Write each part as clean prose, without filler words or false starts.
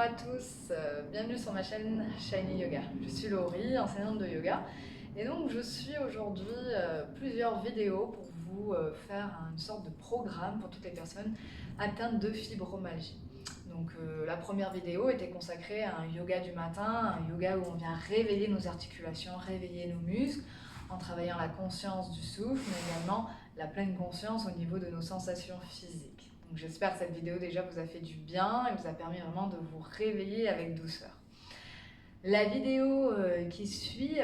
à tous, bienvenue sur ma chaîne Shiny Yoga. Je suis Laurie, enseignante de yoga, et donc je suis aujourd'hui plusieurs vidéos pour vous faire une sorte de programme pour toutes les personnes atteintes de fibromyalgie. Donc la première vidéo était consacrée à un yoga du matin, un yoga où on vient réveiller nos articulations, réveiller nos muscles, en travaillant la conscience du souffle, mais également la pleine conscience au niveau de nos sensations physiques. Donc j'espère que cette vidéo déjà vous a fait du bien et vous a permis vraiment de vous réveiller avec douceur. La vidéo qui suit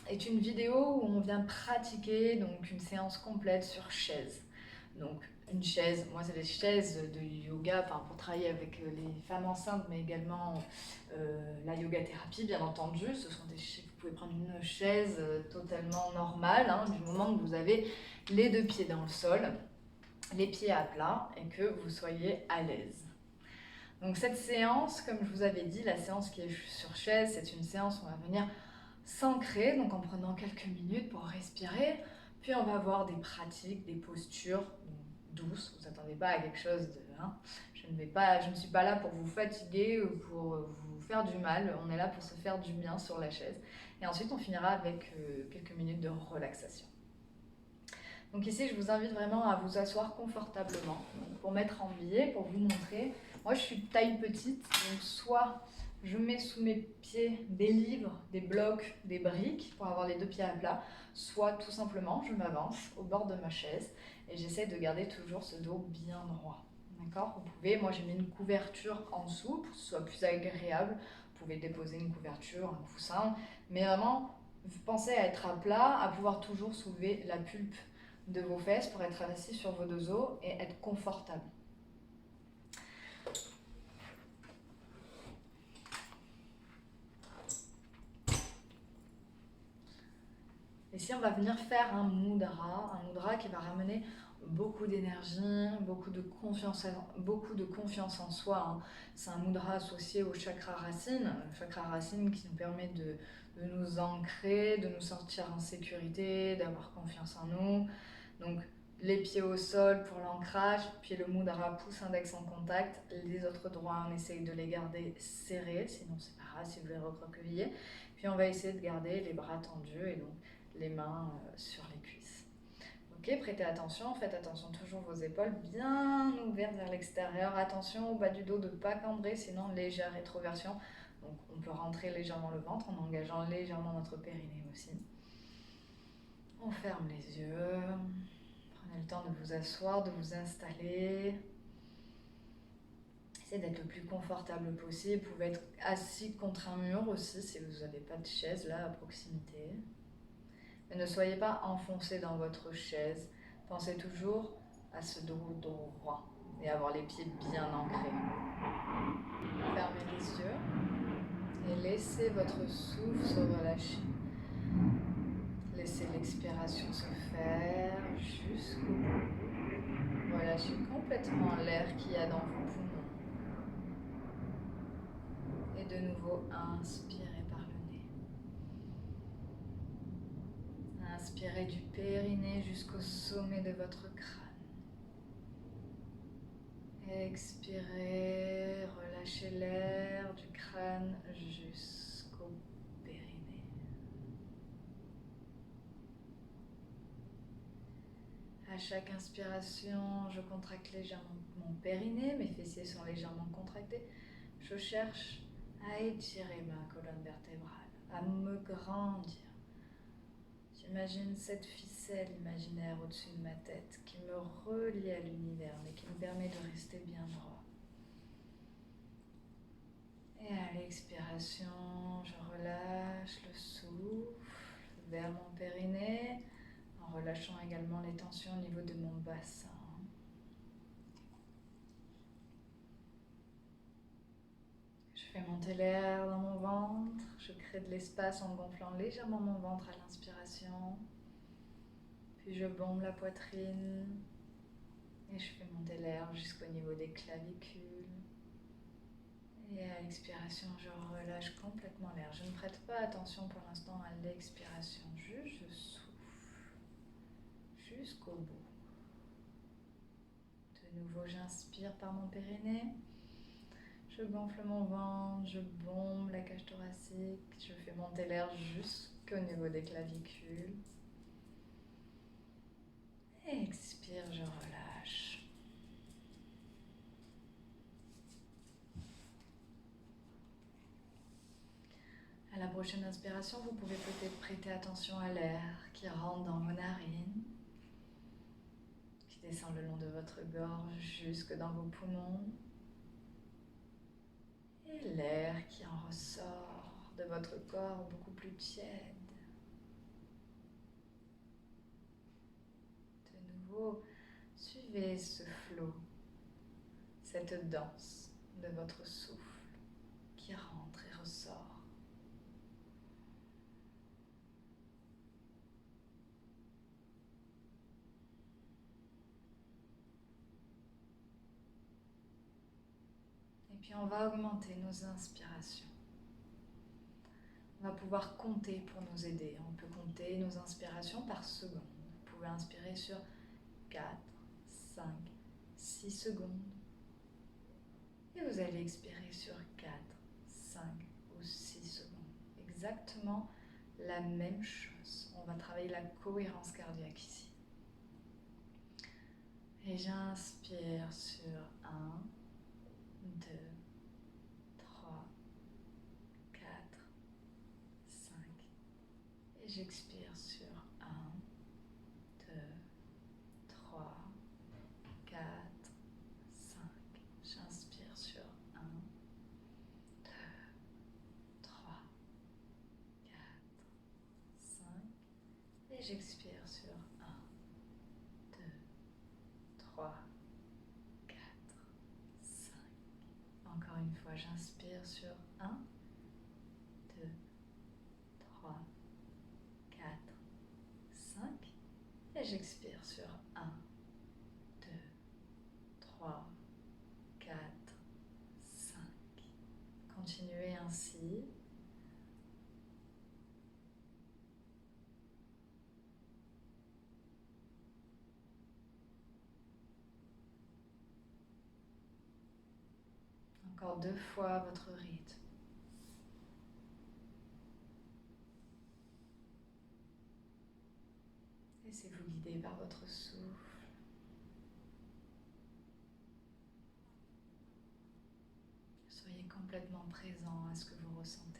est une vidéo où on vient pratiquer donc une séance complète sur chaise. Donc une chaise, moi c'est des chaises de yoga pour travailler avec les femmes enceintes, mais également la yoga thérapie bien entendu. Ce sont des chaises, vous pouvez prendre une chaise totalement normale, du moment que vous avez les deux pieds dans le sol, les pieds à plat et que vous soyez à l'aise. Donc cette séance, comme je vous avais dit, la séance qui est sur chaise, c'est une séance où on va venir s'ancrer, donc en prenant quelques minutes pour respirer, puis on va avoir des pratiques, des postures douces. Vous n'attendez pas à quelque chose de... Je ne suis pas là pour vous fatiguer ou pour vous faire du mal, on est là pour se faire du bien sur la chaise. Et ensuite on finira avec quelques minutes de relaxation. Donc ici, je vous invite vraiment à vous asseoir confortablement pour mettre en biais, pour vous montrer. Moi, je suis de taille petite, donc soit je mets sous mes pieds des livres, des blocs, des briques pour avoir les deux pieds à plat, soit tout simplement, je m'avance au bord de ma chaise et j'essaie de garder toujours ce dos bien droit. D'accord ? Vous pouvez, moi j'ai mis une couverture en dessous pour que ce soit plus agréable. Vous pouvez déposer une couverture, un coussin, mais vraiment, pensez à être à plat, à pouvoir toujours soulever la pulpe de vos fesses pour être assis sur vos deux os et être confortable. Ici, on va venir faire un mudra qui va ramener beaucoup d'énergie, beaucoup de confiance en soi. C'est un mudra associé au chakra racine qui nous permet de nous ancrer, de nous sentir en sécurité, d'avoir confiance en nous. Donc, les pieds au sol pour l'ancrage, puis le mudra pouce index en contact. Les autres doigts, on essaye de les garder serrés, sinon c'est pas grave si vous les recroquevillez. Puis on va essayer de garder les bras tendus et donc les mains sur les cuisses. Ok, prêtez attention, faites attention toujours vos épaules bien ouvertes vers l'extérieur. Attention au bas du dos de ne pas cambrer, sinon légère rétroversion. Donc on peut rentrer légèrement le ventre en engageant légèrement notre périnée aussi. On ferme les yeux. Prenez le temps de vous asseoir, de vous installer. Essayez d'être le plus confortable possible. Vous pouvez être assis contre un mur aussi si vous n'avez pas de chaise là à proximité. Mais ne soyez pas enfoncé dans votre chaise. Pensez toujours à ce dos droit et avoir les pieds bien ancrés. Fermez les yeux et laissez votre souffle se relâcher. Laissez l'expiration se faire jusqu'au bout. Relâchez complètement l'air qu'il y a dans vos poumons. Et de nouveau, inspirez par le nez. Inspirez du périnée jusqu'au sommet de votre crâne. Expirez, relâchez l'air du crâne jusqu'au périnée. À chaque inspiration, je contracte légèrement mon périnée, mes fessiers sont légèrement contractés. Je cherche à étirer ma colonne vertébrale, à me grandir. J'imagine cette ficelle imaginaire au-dessus de ma tête qui me relie à l'univers, mais qui me permet de rester bien droit. Et à l'expiration, je relâche le souffle vers mon périnée, en relâchant également les tensions au niveau de mon bassin. Je fais monter l'air dans mon ventre, je crée de l'espace en gonflant légèrement mon ventre à l'inspiration. Puis je bombe la poitrine et je fais monter l'air jusqu'au niveau des clavicules. Et à l'expiration, je relâche complètement l'air. Je ne prête pas attention pour l'instant à l'expiration, juste je souffle jusqu'au bout. De nouveau, j'inspire par mon périnée. Je gonfle mon ventre, je bombe la cage thoracique, je fais monter l'air jusqu'au niveau des clavicules. Et expire, je relâche. À la prochaine inspiration, vous pouvez peut-être prêter attention à l'air qui rentre dans vos narines, qui descend le long de votre gorge jusque dans vos poumons. Et l'air qui en ressort de votre corps beaucoup plus tiède. De nouveau, suivez ce flot, cette danse de votre souffle qui rentre et ressort. Et puis on va augmenter nos inspirations. On va pouvoir compter pour nous aider. On peut compter nos inspirations par seconde. Vous pouvez inspirer sur 4, 5, 6 secondes. Et vous allez expirer sur 4, 5 ou 6 secondes. Exactement la même chose. On va travailler la cohérence cardiaque ici. Et j'inspire sur 1, 2, 3, 4, 5. Et j'expire sur 1, 2, 3, 4, 5. J'inspire sur 1, 2, 3, 4, 5. Et j'expire sur 1, 2, 3, 4, 5. Encore une fois, j'inspire sur 1, 2, 3, 4, 5. Et j'expire sur 1, 2, 3, 4, 5. Continuez ainsi. Encore 2 fois votre rythme. Laissez-vous guider par votre souffle. Soyez complètement présent à ce que vous ressentez.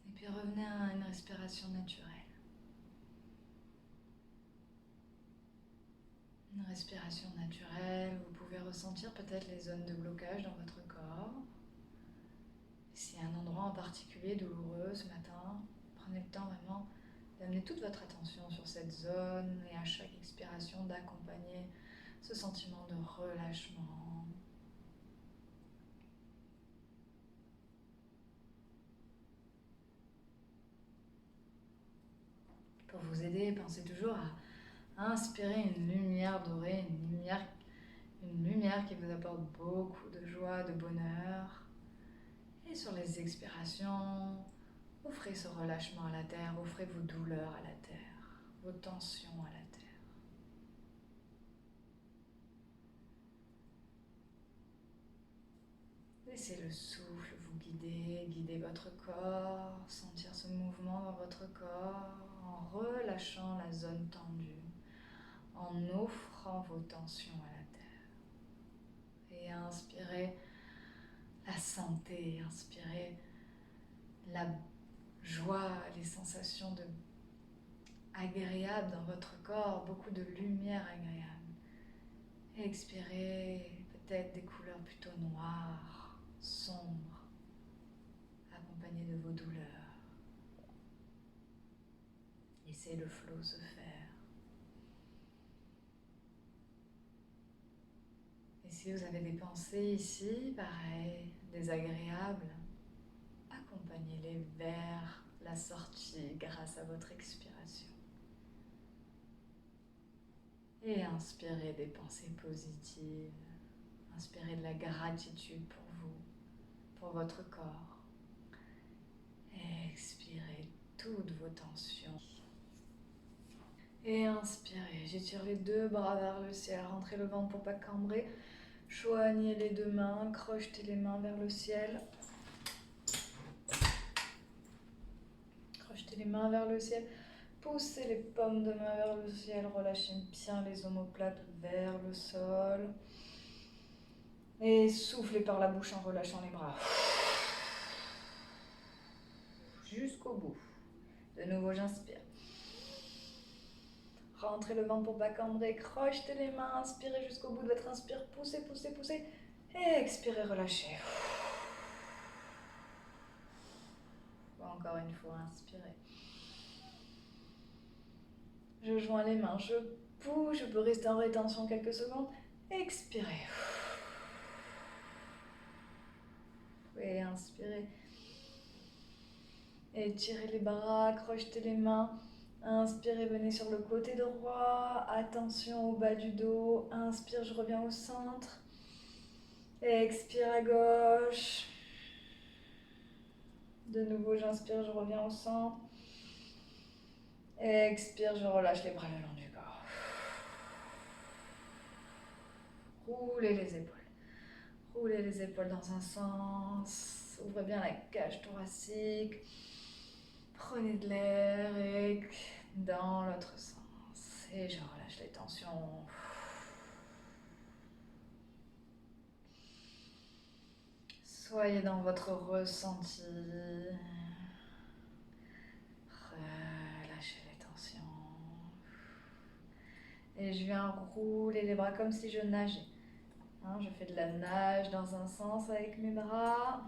Et puis revenez à une respiration naturelle. Une respiration naturelle, vous pouvez ressentir peut-être les zones de blocage dans votre corps. S'il y a un endroit en particulier douloureux ce matin, prenez le temps vraiment d'amener toute votre attention sur cette zone et à chaque expiration d'accompagner ce sentiment de relâchement. Pour vous aider, pensez toujours à inspirer une lumière dorée, une lumière qui vous apporte beaucoup de joie, de bonheur. Et sur les expirations, offrez ce relâchement à la terre, offrez vos douleurs à la terre, vos tensions à la terre. Laissez le souffle vous guider, guider votre corps, sentir ce mouvement dans votre corps en relâchant la zone tendue, en offrant vos tensions à la terre. Et inspirez la santé, inspirez la joie, les sensations agréables dans votre corps, beaucoup de lumière agréable. Et expirez peut-être des couleurs plutôt noires, sombres, accompagnées de vos douleurs. Laissez le flot se faire. Et si vous avez des pensées ici, pareil, désagréables, accompagnez-les vers la sortie grâce à votre expiration. Et inspirez des pensées positives, inspirez de la gratitude pour vous, pour votre corps. Expirez toutes vos tensions. Et inspirez, j'étire les deux bras vers le ciel, rentrez le ventre pour pas cambrer. Joignez les deux mains, crochetez les mains vers le ciel. Crochetez les mains vers le ciel. Poussez les paumes de main vers le ciel. Relâchez bien les omoplates vers le sol. Et soufflez par la bouche en relâchant les bras. Jusqu'au bout. De nouveau, j'inspire. Rentrez le ventre pour pas cambrer. Crochetez les mains. Inspirez jusqu'au bout de votre inspire. Poussez, poussez, poussez. Et expirez, relâchez. Encore une fois, inspirez. Je joins les mains, je pousse, je peux rester en rétention quelques secondes. Expirez. Et inspirez. Étirez les bras, crochetez les mains. Inspirez, venez sur le côté droit. Attention au bas du dos. Inspire, je reviens au centre. Expire à gauche. De nouveau, j'inspire, je reviens au centre. Expire, je relâche les bras le long du corps. Roulez les épaules. Roulez les épaules dans un sens. Ouvrez bien la cage thoracique. Prenez de l'air et dans l'autre sens. Et je relâche les tensions. Soyez dans votre ressenti. Relâchez les tensions. Et je viens rouler les bras comme si je nageais. Je fais de la nage dans un sens avec mes bras.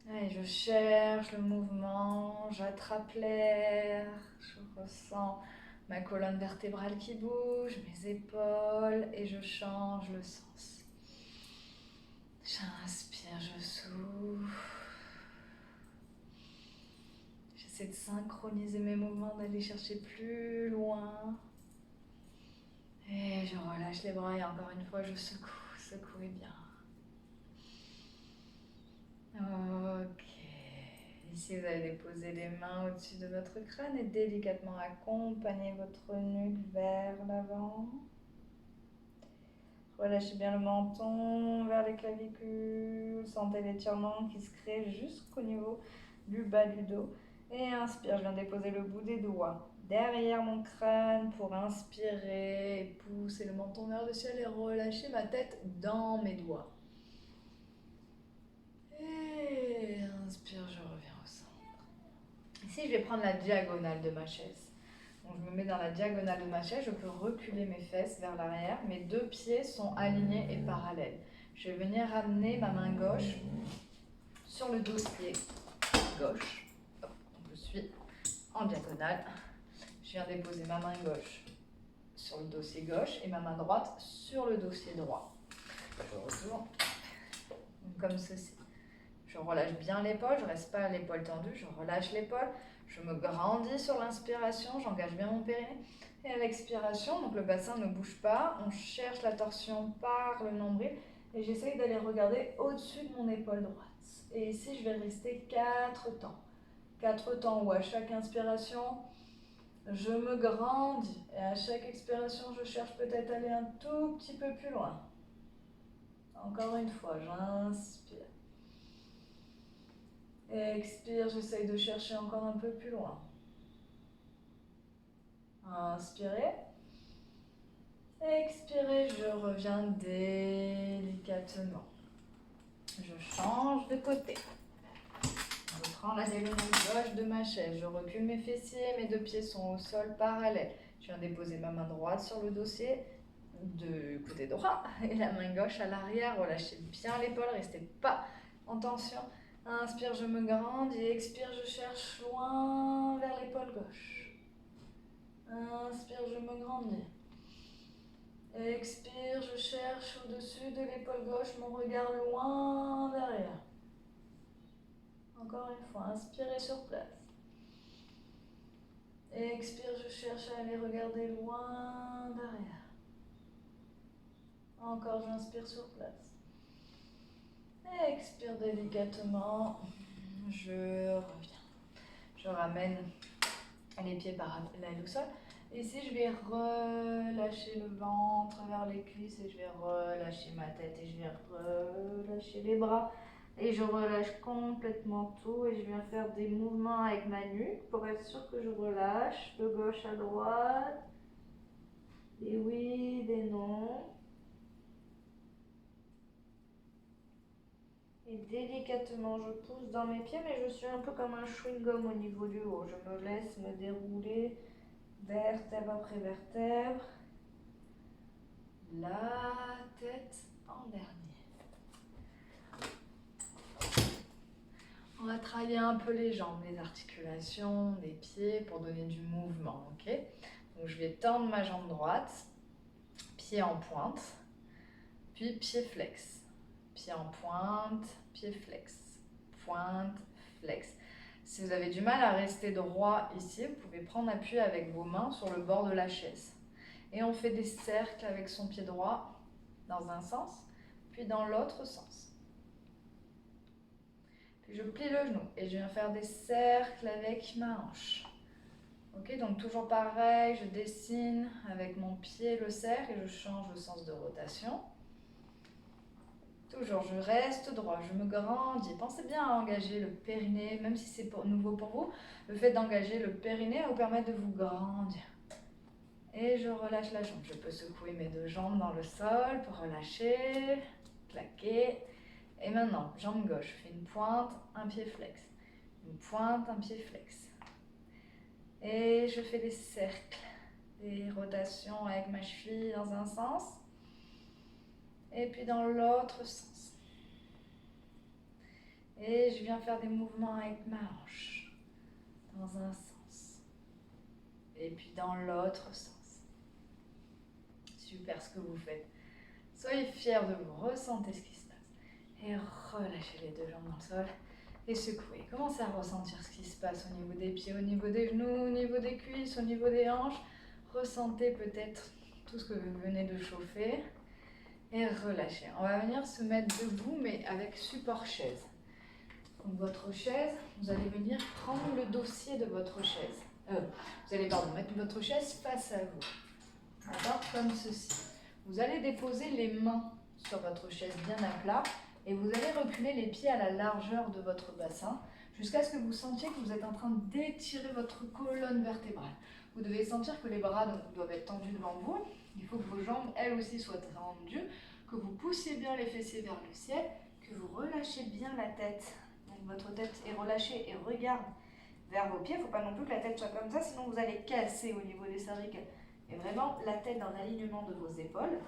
Et je cherche le mouvement, j'attrape l'air, je ressens ma colonne vertébrale qui bouge, mes épaules et je change le sens. J'inspire, je souffle. J'essaie de synchroniser mes mouvements, d'aller chercher plus loin. Et je relâche les bras et encore une fois je secoue, secouez bien. Ok. Ici vous allez déposer les mains au-dessus de votre crâne et délicatement accompagner votre nuque vers l'avant. Relâchez bien le menton vers les clavicules. Sentez l'étirement qui se crée jusqu'au niveau du bas du dos. Et inspire, je viens déposer le bout des doigts derrière mon crâne pour inspirer et pousser le menton vers le ciel et relâcher ma tête dans mes doigts. Et inspire, je reviens au centre. Ici, je vais prendre la diagonale de ma chaise. Donc, je me mets dans la diagonale de ma chaise, je peux reculer mes fesses vers l'arrière. Mes deux pieds sont alignés et parallèles. Je vais venir ramener ma main gauche sur le dossier gauche. Hop, donc je suis en diagonale. Je viens déposer ma main gauche sur le dossier gauche et ma main droite sur le dossier droit. Je retourne comme ceci. Je relâche bien l'épaule, je ne reste pas l'épaule tendue, je relâche l'épaule. Je me grandis sur l'inspiration, j'engage bien mon périnée. Et à l'expiration, donc le bassin ne bouge pas, on cherche la torsion par le nombril et j'essaye d'aller regarder au-dessus de mon épaule droite. Et ici, je vais rester 4 temps. 4 temps où à chaque inspiration, je me grandis et à chaque expiration, je cherche peut-être à aller un tout petit peu plus loin. Encore une fois, j'inspire. Expire, j'essaye de chercher encore un peu plus loin. Inspirez. Expirez, je reviens délicatement. Je change de côté. Je prends la diagonale gauche de ma chaise. Je recule mes fessiers, mes deux pieds sont au sol parallèles. Je viens déposer ma main droite sur le dossier du côté droit et la main gauche à l'arrière. Relâchez bien l'épaule, restez pas en tension. Inspire, je me grandis. Expire, je cherche loin vers l'épaule gauche. Inspire, je me grandis. Expire, je cherche au-dessus de l'épaule gauche mon regard loin derrière. Encore une fois, inspirez sur place. Expire, je cherche à aller regarder loin derrière. Encore, j'inspire sur place. Expire délicatement. Je reviens. Je ramène les pieds parallèles au sol. Ici, je vais relâcher le ventre vers les cuisses et je vais relâcher ma tête et je vais relâcher les bras. Et je relâche complètement tout et je viens faire des mouvements avec ma nuque pour être sûr que je relâche de gauche à droite. Des oui, des non. Et délicatement, je pousse dans mes pieds, mais je suis un peu comme un chewing-gum au niveau du haut. Je me laisse me dérouler vertèbre après vertèbre. La tête en dernier. On va travailler un peu les jambes, les articulations des pieds pour donner du mouvement, ok? Donc je vais tendre ma jambe droite, pied en pointe, puis pied flex. Pied en pointe, pied flex. Pointe, flex. Si vous avez du mal à rester droit ici, vous pouvez prendre appui avec vos mains sur le bord de la chaise. Et on fait des cercles avec son pied droit dans un sens, puis dans l'autre sens. Puis je plie le genou et je viens faire des cercles avec ma hanche. Ok, donc toujours pareil, je dessine avec mon pied le cercle et je change le sens de rotation. Toujours, je reste droit, je me grandis. Pensez bien à engager le périnée, même si c'est nouveau pour vous. Le fait d'engager le périnée va vous permettre de vous grandir. Et je relâche la jambe. Je peux secouer mes deux jambes dans le sol pour relâcher, claquer. Et maintenant, jambe gauche, je fais une pointe, un pied flex. Une pointe, un pied flex. Et je fais des cercles, des rotations avec ma cheville dans un sens. Et puis dans l'autre sens. Et je viens faire des mouvements avec ma hanche. Dans un sens. Et puis dans l'autre sens. Super ce que vous faites. Soyez fiers de vous, ressentez ce qui se passe. Et relâchez les deux jambes dans le sol. Et secouez. Commencez à ressentir ce qui se passe au niveau des pieds, au niveau des genoux, au niveau des cuisses, au niveau des hanches. Ressentez peut-être tout ce que vous venez de chauffer. Et relâchez. On va venir se mettre debout, mais avec support chaise. Donc votre chaise, vous allez venir prendre le dossier de votre chaise. Vous allez mettre votre chaise face à vous. D'accord? Comme ceci. Vous allez déposer les mains sur votre chaise bien à plat et vous allez reculer les pieds à la largeur de votre bassin jusqu'à ce que vous sentiez que vous êtes en train d'étirer votre colonne vertébrale. Vous devez sentir que les bras doivent être tendus devant vous. Il faut que vos jambes, elles aussi, soient tendues, que vous poussiez bien les fessiers vers le ciel, que vous relâchez bien la tête. Donc votre tête est relâchée et regarde vers vos pieds. Il ne faut pas non plus que la tête soit comme ça, sinon vous allez casser au niveau des cervicales. Et vraiment, la tête dans l'alignement de vos épaules.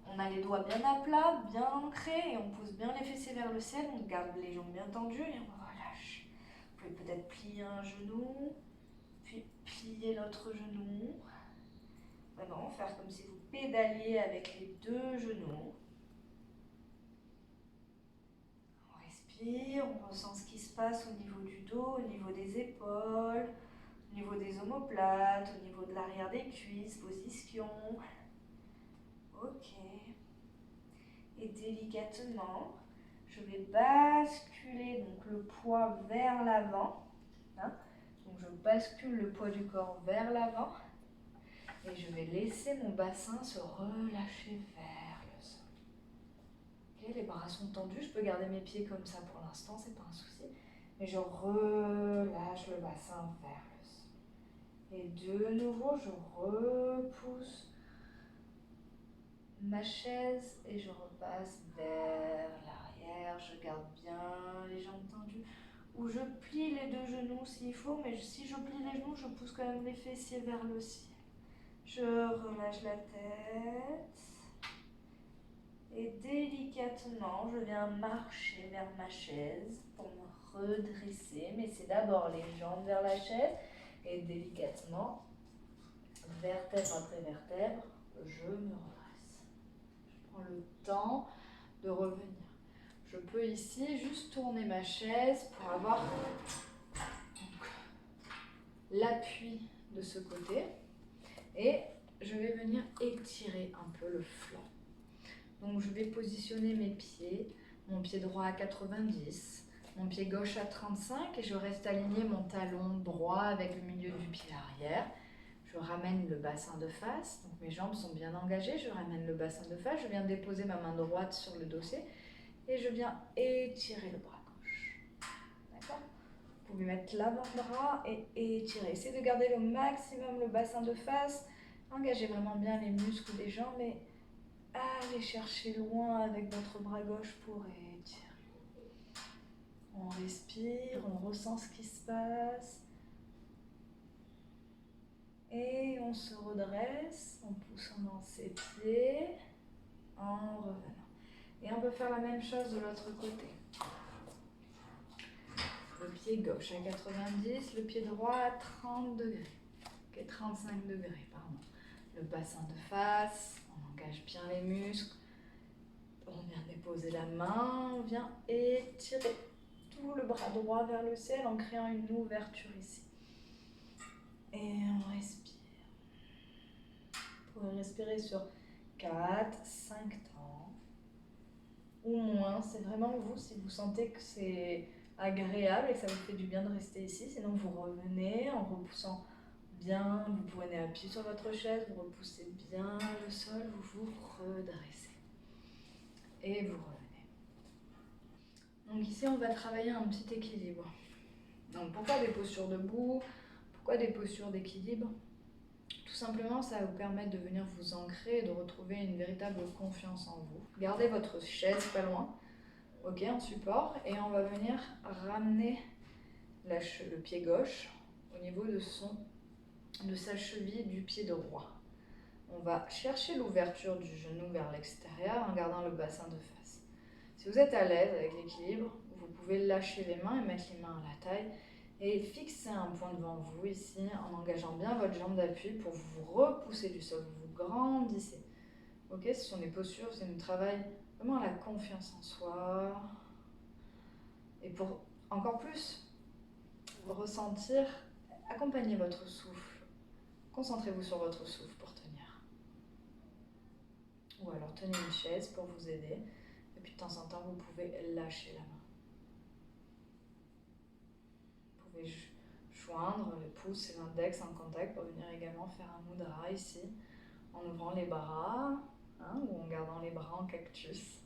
On a les doigts bien à plat, bien ancrés, et on pousse bien les fessiers vers le ciel. On garde les jambes bien tendues et on relâche. Vous pouvez peut-être plier un genou, puis plier l'autre genou. Vraiment, faire comme si vous pédaliez avec les deux genoux. On respire, on ressent ce qui se passe au niveau du dos, au niveau des épaules, au niveau des omoplates, au niveau de l'arrière des cuisses, position. Ok. Et délicatement, je vais basculer donc le poids vers l'avant. Hein? Donc je bascule le poids du corps vers l'avant. Et je vais laisser mon bassin se relâcher vers le sol. Okay, les bras sont tendus, je peux garder mes pieds comme ça pour l'instant, c'est pas un souci. Mais je relâche le bassin vers le sol. Et de nouveau, je repousse ma chaise et je repasse vers l'arrière. Je garde bien les jambes tendues. Ou je plie les deux genoux s'il faut, mais si je plie les genoux, je pousse quand même les fessiers vers le ciel. Je relâche la tête. Et délicatement, je viens marcher vers ma chaise pour me redresser. Mais c'est d'abord les jambes vers la chaise. Et délicatement, vertèbre après vertèbre, je me redresse. Je prends le temps de revenir. Je peux ici juste tourner ma chaise pour avoir l'appui de ce côté. Et je vais venir étirer un peu le flanc. Donc je vais positionner mes pieds mon pied droit à 90, mon pied gauche à 35 et je reste aligné mon talon droit avec le milieu du pied arrière. Je ramène le bassin de face, donc mes jambes sont bien engagées, je ramène le bassin de face, je viens déposer ma main droite sur le dossier et je viens étirer le bras gauche. D'accord ? Vous pouvez mettre l'avant-bras et étirer. Essayez de garder le maximum le bassin de face, engagez vraiment bien les muscles des jambes et allez chercher loin avec votre bras gauche pour étirer. On respire, on ressent ce qui se passe. Et on se redresse en poussant dans ses pieds, en revenant. Et on peut faire la même chose de l'autre côté. Le pied gauche à 90, le pied droit à 30 degrés. Ok, 35 degrés, pardon. Le bassin de face, on engage bien les muscles. On vient déposer la main, on vient étirer tout le bras droit vers le ciel en créant une ouverture ici. Et on respire. Vous pouvez respirer sur 4, 5 temps ou moins. C'est vraiment vous, si vous sentez que c'est agréable et que ça vous fait du bien de rester ici. Sinon, vous revenez en repoussant bien. Vous prenez appui sur votre chaise, vous repoussez bien le sol, vous vous redressez. Et vous revenez. Donc ici, on va travailler un petit équilibre. Donc pourquoi des postures debout? Pourquoi des postures d'équilibre? Tout simplement, ça va vous permettre de venir vous ancrer et de retrouver une véritable confiance en vous. Gardez votre chaise pas loin, ok, en support, et on va venir ramener le pied gauche au niveau de sa cheville du pied droit. On va chercher l'ouverture du genou vers l'extérieur en gardant le bassin de face. Si vous êtes à l'aise avec l'équilibre, vous pouvez lâcher les mains et mettre les mains à la taille et fixer un point devant vous ici en engageant bien votre jambe d'appui pour vous repousser du sol, vous grandissez. Ok, ce sont des postures, c'est un travail vraiment la confiance en soi. Et pour encore plus ressentir, accompagnez votre souffle. Concentrez-vous sur votre souffle pour tenir. Ou alors tenez une chaise pour vous aider. Et puis de temps en temps, vous pouvez lâcher la main. Vous pouvez joindre le pouce et l'index en contact pour venir également faire un mudra ici, en ouvrant les bras ou en gardant les bras en cactus.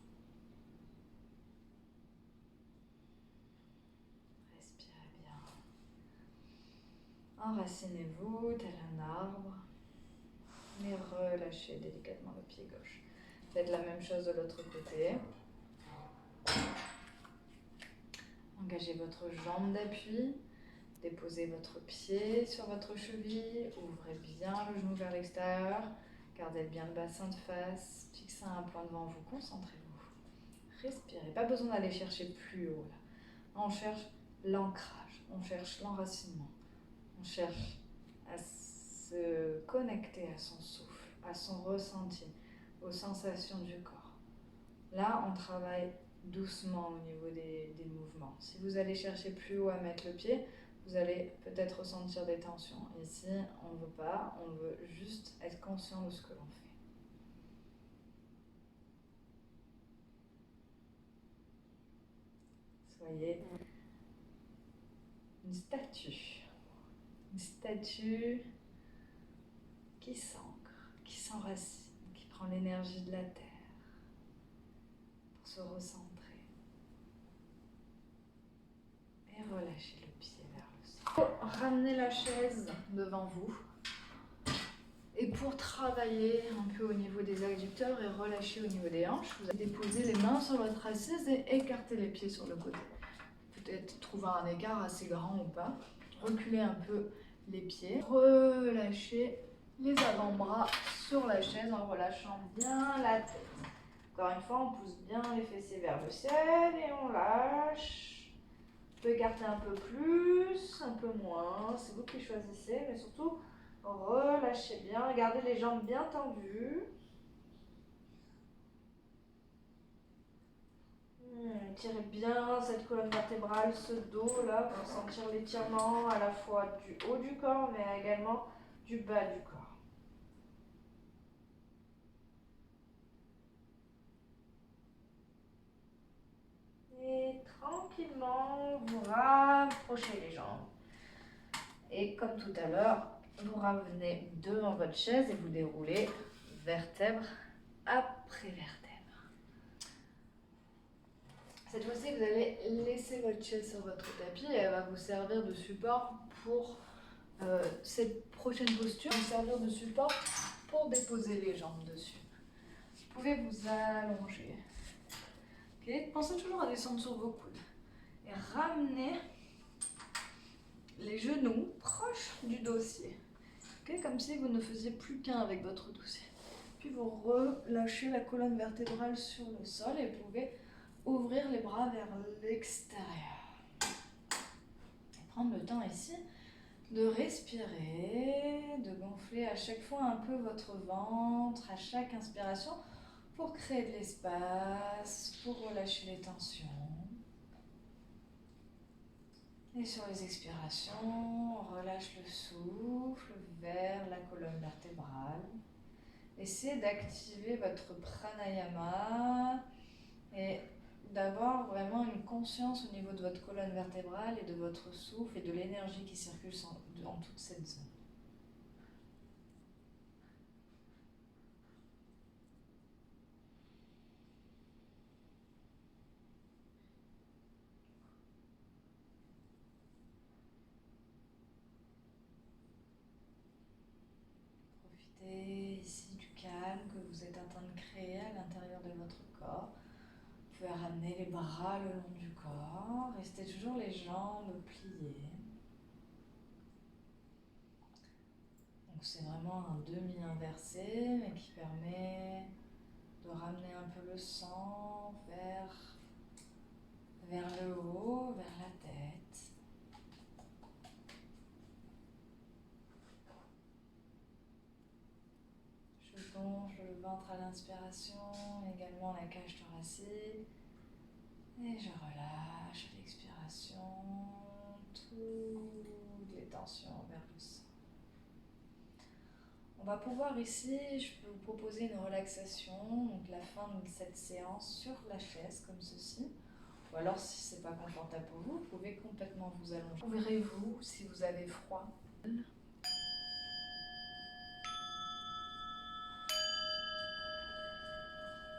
Respirez bien. Enracinez-vous tel un arbre et relâchez délicatement le pied gauche. Faites la même chose de l'autre côté. Engagez votre jambe d'appui. Déposez votre pied sur votre cheville, ouvrez bien le genou vers l'extérieur, gardez bien le bassin de face, fixez un point devant vous, concentrez-vous. Respirez, pas besoin d'aller chercher plus haut là. On cherche l'ancrage, on cherche l'enracinement, on cherche à se connecter à son souffle, à son ressenti, aux sensations du corps. Là, on travaille doucement au niveau des mouvements. Si vous allez chercher plus haut à mettre le pied, vous allez peut-être ressentir des tensions. Ici, on ne veut pas, on veut juste être conscient de ce que l'on fait. Soyez une statue qui s'ancre, qui s'enracine, qui prend l'énergie de la terre pour se recentrer. Et relâchez le pied vers le sol. Ramenez la chaise devant vous. Et pour travailler un peu au niveau des adducteurs et relâcher au niveau des hanches, vous allez déposer les mains sur votre assise et écarter les pieds sur le côté. Peut-être trouver un écart assez grand ou pas. Reculez un peu les pieds. Relâchez les avant-bras sur la chaise en relâchant bien la tête. Encore une fois, on pousse bien les fessiers vers le ciel et on lâche. On peut écarter un peu plus, un peu moins. C'est vous qui choisissez, mais surtout, relâchez bien, gardez les jambes bien tendues. Tirez bien cette colonne vertébrale, ce dos là, pour sentir l'étirement à la fois du haut du corps, mais également du bas du corps. Et tranquillement, vous rapprochez les jambes. Et comme tout à l'heure, vous ramenez devant votre chaise et vous déroulez vertèbre après vertèbre. Cette fois-ci, vous allez laisser votre chaise sur votre tapis et elle va vous servir de support pour cette prochaine posture. Vous servir de support pour déposer les jambes dessus. Vous pouvez vous allonger. Okay. Pensez toujours à descendre sur vos coudes et ramenez les genoux proches du dossier. Okay. Comme si vous ne faisiez plus qu'un avec votre dossier. Puis vous relâchez la colonne vertébrale sur le sol et vous pouvez ouvrir les bras vers l'extérieur. Et prendre le temps ici de respirer, de gonfler à chaque fois un peu votre ventre à chaque inspiration pour créer de l'espace, pour relâcher les tensions. Et sur les expirations, on relâche le souffle vers la colonne vertébrale. Essayez d'activer votre pranayama et d'avoir vraiment une conscience au niveau de votre colonne vertébrale et de votre souffle et de l'énergie qui circule dans toute cette zone. Profitez ici du calme que vous êtes en train de créer à l'intérieur de votre corps. Vous pouvez ramener les bras le long du corps, restez toujours les jambes pliées. Donc c'est vraiment un demi inversé, mais qui permet de ramener un peu le sang vers le haut, vers la tête. Je gonfle le ventre à l'inspiration, également la cage thoracique. Et je relâche à l'expiration toutes les tensions vers le sang. On va pouvoir ici, je peux vous proposer une relaxation, donc la fin de cette séance sur la chaise comme ceci. Ou alors si ce n'est pas confortable pour vous, vous pouvez complètement vous allonger. Ouvrez-vous si vous avez froid.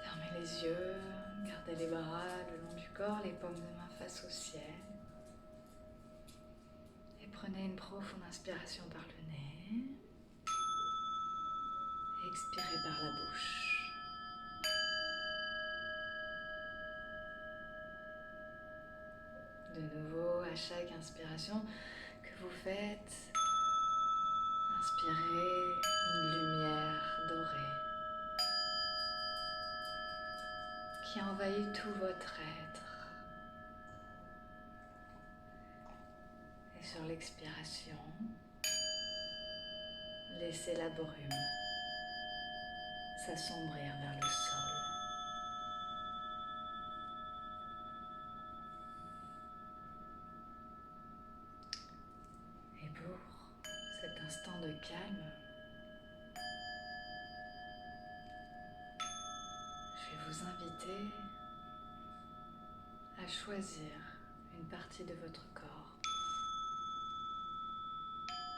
Fermez les yeux, gardez les bras le long du corps, les paumes de main face au ciel. Et prenez une profonde inspiration par le nez. Et expirez par la bouche. De nouveau, à chaque inspiration que vous faites, inspirez une lumière dorée qui envahit tout votre être. Et sur l'expiration, laissez la brume s'assombrir vers le sol. Et pour cet instant de calme, je vais vous inviter à choisir une partie de votre corps,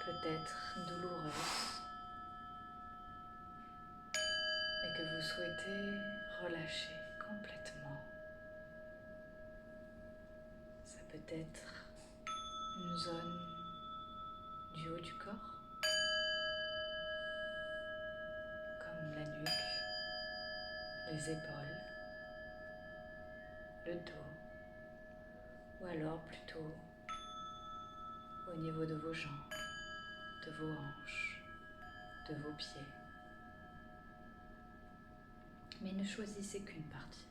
peut-être douloureuse, et que vous souhaitez relâcher complètement. Ça peut être une zone du haut du corps, comme la nuque, les épaules, le dos, ou alors plutôt au niveau de vos jambes, de vos hanches, de vos pieds. Mais ne choisissez qu'une partie.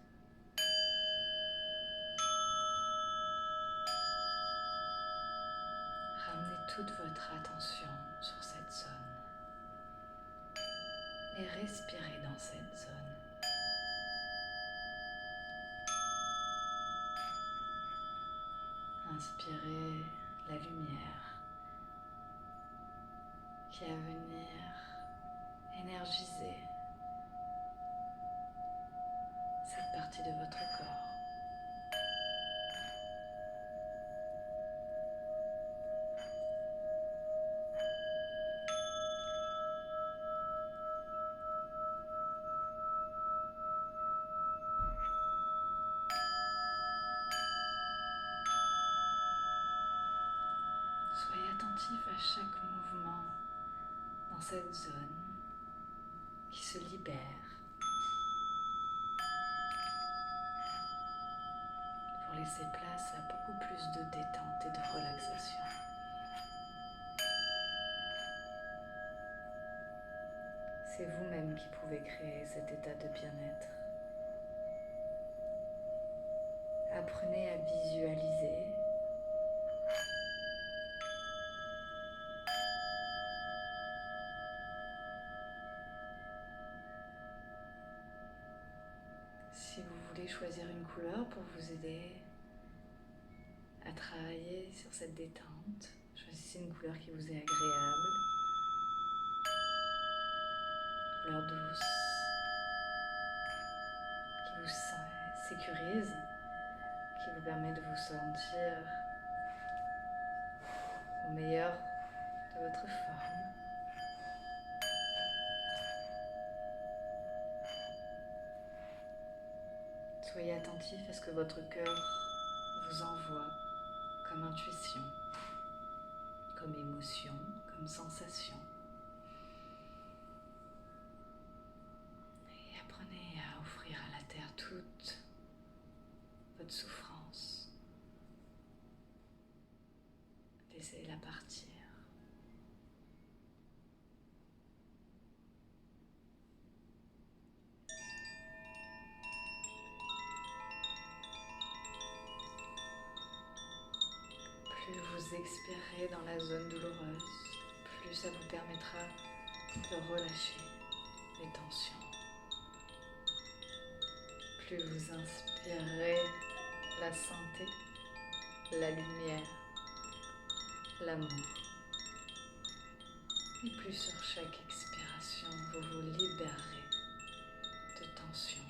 Ramenez toute votre attention sur cette zone et respirez dans cette zone. Inspirez la lumière qui va venir énergiser cette partie de votre corps. à chaque mouvement dans cette zone qui se libère pour laisser place à beaucoup plus de détente et de relaxation. C'est vous-même qui pouvez créer cet état de bien-être. Apprenez à visualiser si vous voulez choisir une couleur pour vous aider à travailler sur cette détente. Choisissez une couleur qui vous est agréable, couleur douce, qui vous sécurise, qui vous permet de vous sentir au meilleur de votre forme. Soyez attentif à ce que votre cœur vous envoie comme intuition, comme émotion, comme sensation. Et apprenez à offrir à la terre toute votre souffrance. Laissez-la partir. Plus vous expirerez dans la zone douloureuse, plus ça vous permettra de relâcher les tensions. Plus vous inspirerez la santé, la lumière, l'amour. Et plus sur chaque expiration, vous vous libérerez de tension.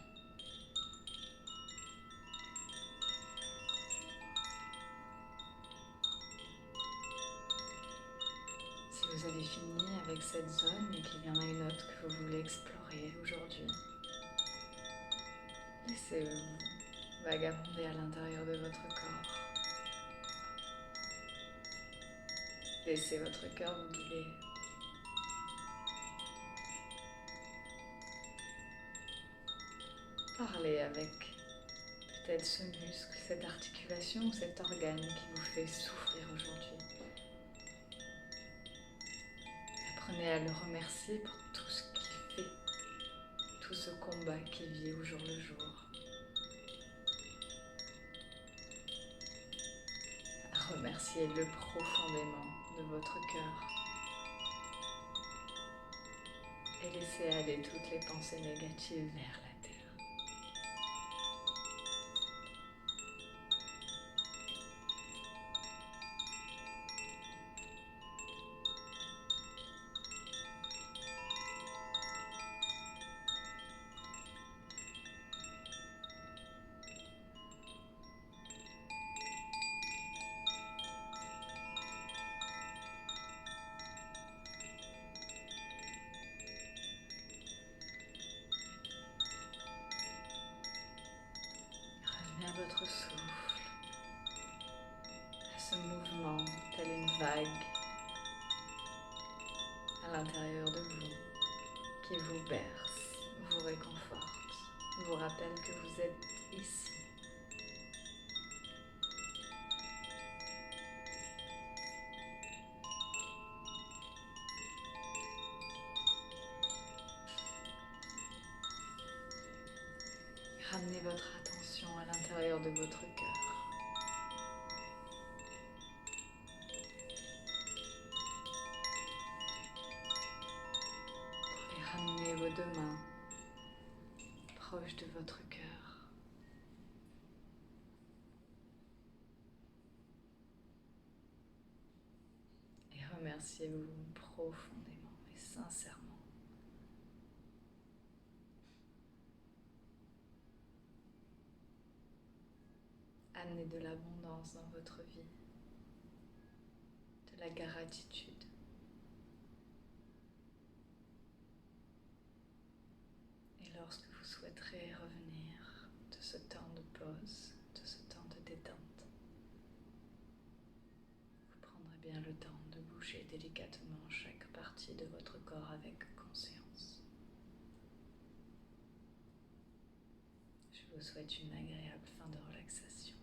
Si vous avez fini avec cette zone et qu'il y en a une autre que vous voulez explorer aujourd'hui, laissez-vous vagabonder à l'intérieur de votre corps. Laissez votre cœur vous guider. Parlez avec peut-être ce muscle, cette articulation ou cet organe qui vous fait souffrir aujourd'hui. Apprenez à le remercier pour tout ce qu'il fait, tout ce combat qu'il vit au jour le jour. Remerciez-le profondément de votre cœur. Et laissez aller toutes les pensées négatives vers la terre. Revenez à votre souffle, à ce mouvement tel une vague à l'intérieur de vous qui vous berce, vous réconforte, vous rappelle que vous êtes ici. Ramenez votre attention à l'intérieur de votre cœur. Et ramenez vos deux mains proches de votre cœur. Et remerciez-vous profondément et sincèrement. Amenez de l'abondance dans votre vie, de la gratitude. Et lorsque vous souhaiterez revenir de ce temps de pause, de ce temps de détente, vous prendrez bien le temps de bouger touchez délicatement chaque partie de votre corps avec conscience. Je vous souhaite une agréable fin de relaxation.